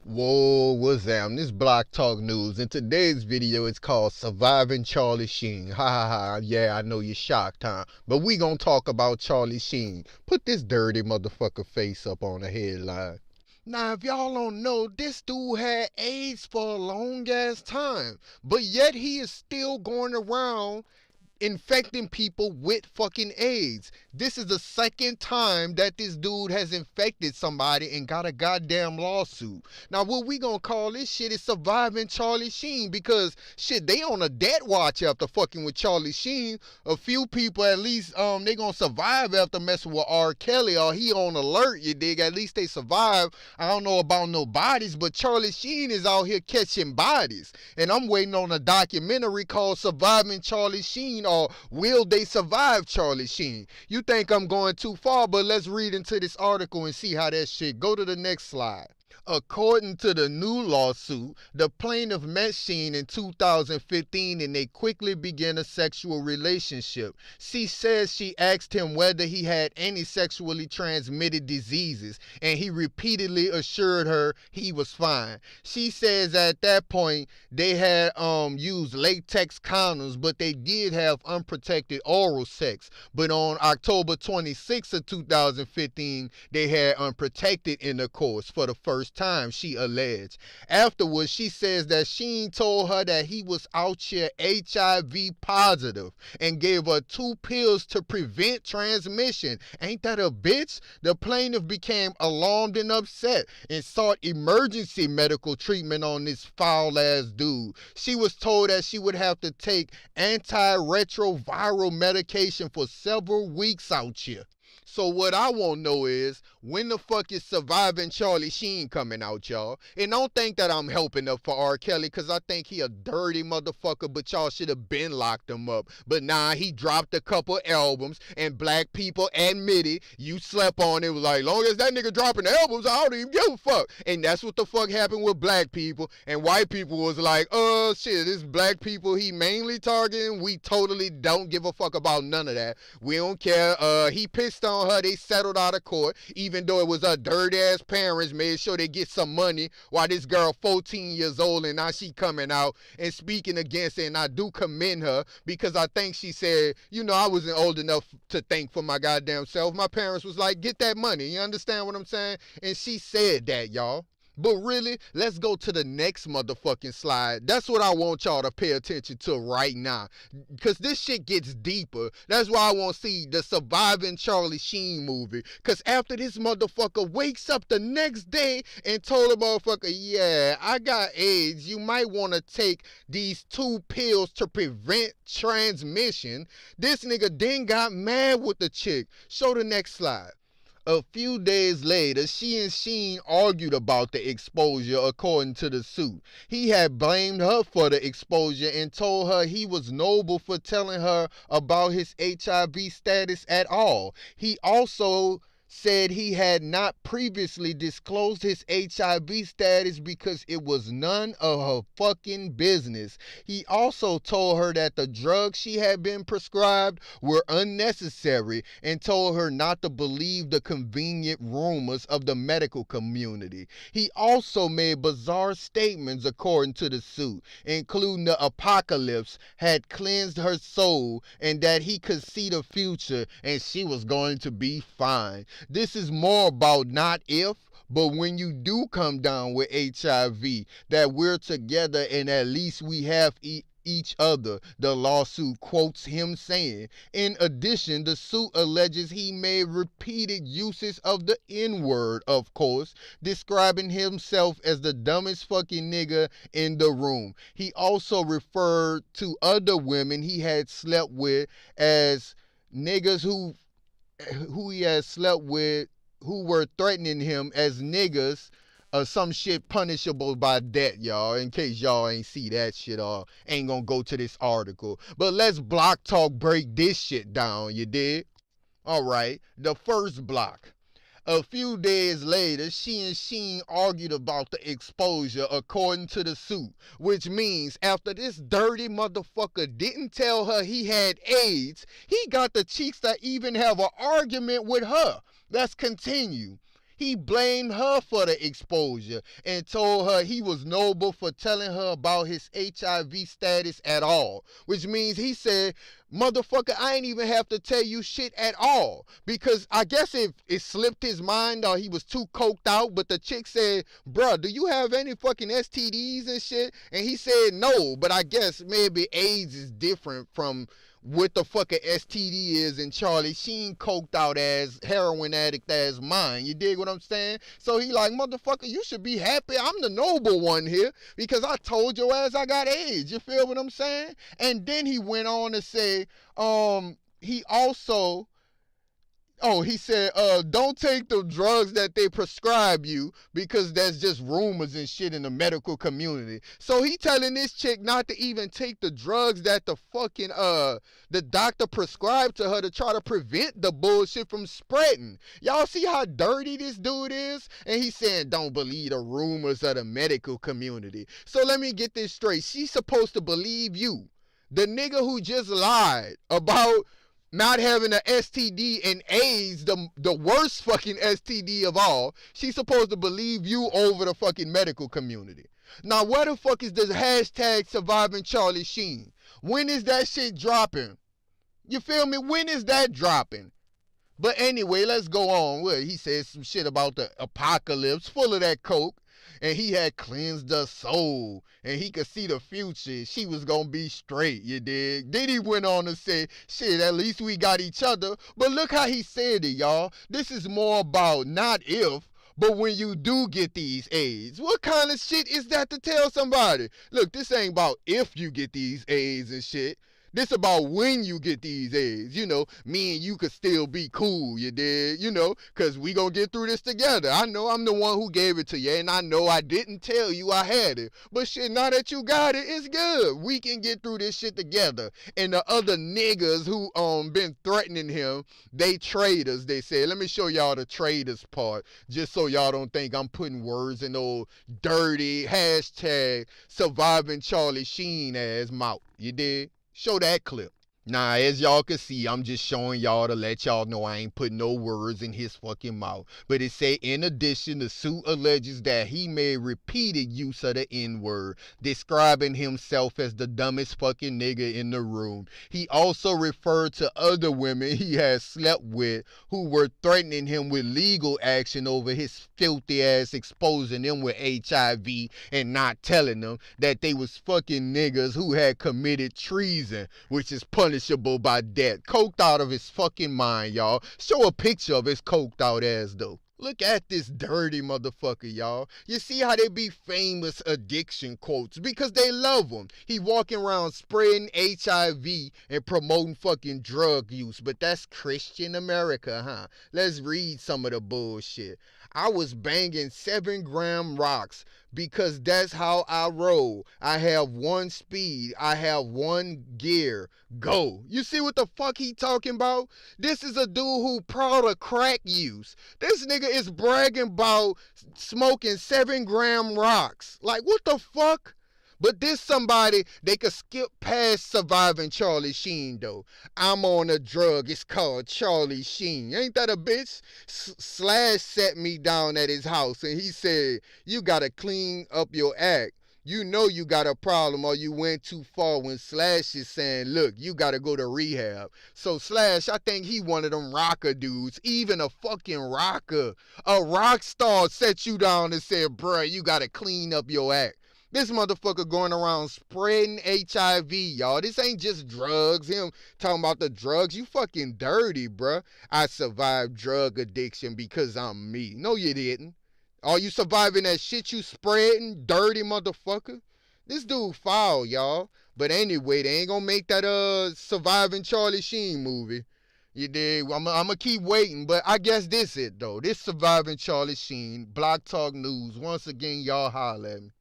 Whoa, what's that? This Block Talk News. In today's video, it's called Surviving Charlie Sheen. Ha ha ha. Yeah, I know you're shocked, huh? But we gonna talk about Charlie Sheen. Put this dirty motherfucker face up on the headline. Now, if y'all don't know, this dude had AIDS for a long ass time, but yet he is still going around infecting people with fucking AIDS. This is the second time that this dude has infected somebody and got a goddamn lawsuit. Now, what we gonna call this shit is surviving Charlie Sheen, because shit, they on a death watch after fucking with Charlie Sheen. A few people at least they gonna survive after messing with R. Kelly, or he on alert, you dig? At least they survive. I don't know about no bodies, but Charlie Sheen is out here catching bodies. And I'm waiting on a documentary called Surviving Charlie Sheen, or Will They Survive Charlie Sheen? You think I'm going too far, but let's read into this article and see how that shit. Go to the next slide. According to the new lawsuit, the plaintiff met Sheen in 2015 and they quickly began a sexual relationship. She says she asked him whether he had any sexually transmitted diseases, and he repeatedly assured her he was fine. She says at that point they had used latex condoms, but they did have unprotected oral sex. But on October 26th of 2015, they had unprotected intercourse for the first time, she alleged. Afterwards, she says that Sheen told her that he was out here HIV positive and gave her 2 pills to prevent transmission. Ain't that a bitch? The plaintiff became alarmed and upset and sought emergency medical treatment on this foul ass dude. She was told that she would have to take antiretroviral medication for several weeks out here. So what I want to know is, when the fuck is Surviving Charlie Sheen coming out, y'all? And don't think that I'm helping up for R. Kelly, because I think he a dirty motherfucker, but y'all should have been locked him up. But nah, he dropped a couple albums, and black people admitted you slept on it. Was like, long as that nigga dropping albums, I don't even give a fuck. And that's what the fuck happened with black people. And white people was like, shit, this black people he mainly targeting. We totally don't give a fuck about none of that. We don't care. He pissed on her. They settled out of court, even though it was her dirty ass parents made sure they get some money, while this girl 14 years old, and now she coming out and speaking against it. And I do commend her, because I think she said, I wasn't old enough to think for my goddamn self. My parents was like, get that money. You understand what I'm saying? And she said that, y'all. But really, let's go to the next motherfucking slide. That's what I want y'all to pay attention to right now, because this shit gets deeper. That's why I want to see the Surviving Charlie Sheen movie, because after this motherfucker wakes up the next day and told the motherfucker, yeah, I got AIDS, you might want to take these 2 pills to prevent transmission, this nigga then got mad with the chick. Show the next slide. A few days later, she and Sheen argued about the exposure, according to the suit. He had blamed her for the exposure and told her he was noble for telling her about his HIV status at all. He also said he had not previously disclosed his HIV status because it was none of her fucking business. He also told her that the drugs she had been prescribed were unnecessary and told her not to believe the convenient rumors of the medical community. He also made bizarre statements, according to the suit, including the apocalypse had cleansed her soul and that he could see the future and she was going to be fine. This is more about not if, but when you do come down with HIV, that we're together and at least we have each other, the lawsuit quotes him saying. In addition, the suit alleges he made repeated uses of the N-word, of course, describing himself as the dumbest fucking nigga in the room. He also referred to other women he had slept with as niggas who he has slept with, who were threatening him as niggas, some shit punishable by death, y'all, in case y'all ain't see that shit or ain't gonna go to this article. But let's block talk break this shit down, you dig? Alright, the first block. A few days later, she and Sheen argued about the exposure, according to the suit, which means after this dirty motherfucker didn't tell her he had AIDS, he got the cheeks to even have an argument with her. Let's continue. He blamed her for the exposure and told her he was noble for telling her about his HIV status at all. Which means he said, motherfucker, I ain't even have to tell you shit at all. Because I guess if it slipped his mind or he was too coked out, but the chick said, bruh, do you have any fucking STDs and shit? And he said no, but I guess maybe AIDS is different from what the fucking STD is in Charlie Sheen coked out as heroin addict as mine. You dig what I'm saying? So he like, motherfucker, you should be happy I'm the noble one here because I told your ass I got AIDS. You feel what I'm saying? And then he went on to say, he also, he said, don't take the drugs that they prescribe you because that's just rumors and shit in the medical community. So he telling this chick not to even take the drugs that the fucking, the doctor prescribed to her to try to prevent the bullshit from spreading. Y'all see how dirty this dude is? And he's saying, don't believe the rumors of the medical community. So let me get this straight. She's supposed to believe you, the nigga who just lied about not having an STD and AIDS, the worst fucking STD of all. She's supposed to believe you over the fucking medical community. Now, where the fuck is the hashtag surviving Charlie Sheen? When is that shit dropping? You feel me? When is that dropping? But anyway, let's go on. Well, he said some shit about the apocalypse, full of that coke. And he had cleansed her soul. And he could see the future. She was going to be straight, you dig? Then he went on to say, shit, at least we got each other. But look how he said it, y'all. This is more about not if, but when you do get these AIDS. What kind of shit is that to tell somebody? Look, this ain't about if you get these AIDS and shit. This about when you get these AIDS. You know, me and you could still be cool, you dig? You know, because we gonna get through this together. I know I'm the one who gave it to you, and I know I didn't tell you I had it. But shit, now that you got it, it's good. We can get through this shit together. And the other niggas who been threatening him, they traitors, they said. Let me show y'all the traitors part, just so y'all don't think I'm putting words in old dirty hashtag surviving Charlie Sheen ass mouth. You dig? Show that clip. Now, as y'all can see, I'm just showing y'all to let y'all know I ain't putting no words in his fucking mouth. But it say, in addition, the suit alleges that he made repeated use of the N-word, describing himself as the dumbest fucking nigga in the room. He also referred to other women he had slept with who were threatening him with legal action over his filthy ass exposing them with HIV and not telling them that they was fucking niggas who had committed treason, which is punishable by death. Coked out of his fucking mind, y'all. Show a picture of his coked out ass, though. Look at this dirty motherfucker, y'all. You see how they be famous addiction quotes because they love them. He walking around spreading HIV and promoting fucking drug use, but that's Christian America, huh? Let's read some of the bullshit. I was banging 7-gram rocks because that's how I roll. I have one speed. I have one gear. Go. You see what the fuck he talking about? This is a dude who proud of crack use. This nigga is bragging about smoking 7-gram rocks. Like, what the fuck? But this somebody, they could skip past surviving Charlie Sheen, though. I'm on a drug, it's called Charlie Sheen. Ain't that a bitch? Slash set me down at his house, and he said, you gotta clean up your act. You know you got a problem or you went too far when Slash is saying, look, you gotta go to rehab. So Slash, I think he one of them rocker dudes, even a fucking rocker. A rock star set you down and said, bruh, you gotta clean up your act. This motherfucker going around spreading HIV, y'all. This ain't just drugs. Him talking about the drugs. You fucking dirty, bruh. I survived drug addiction because I'm me. No, you didn't. Are you surviving that shit you spreading, dirty motherfucker? This dude foul, y'all. But anyway, they ain't gonna make that surviving Charlie Sheen movie. You dig? I'm gonna keep waiting, but I guess this it though. This surviving Charlie Sheen, Block Talk News. Once again, y'all holler at me.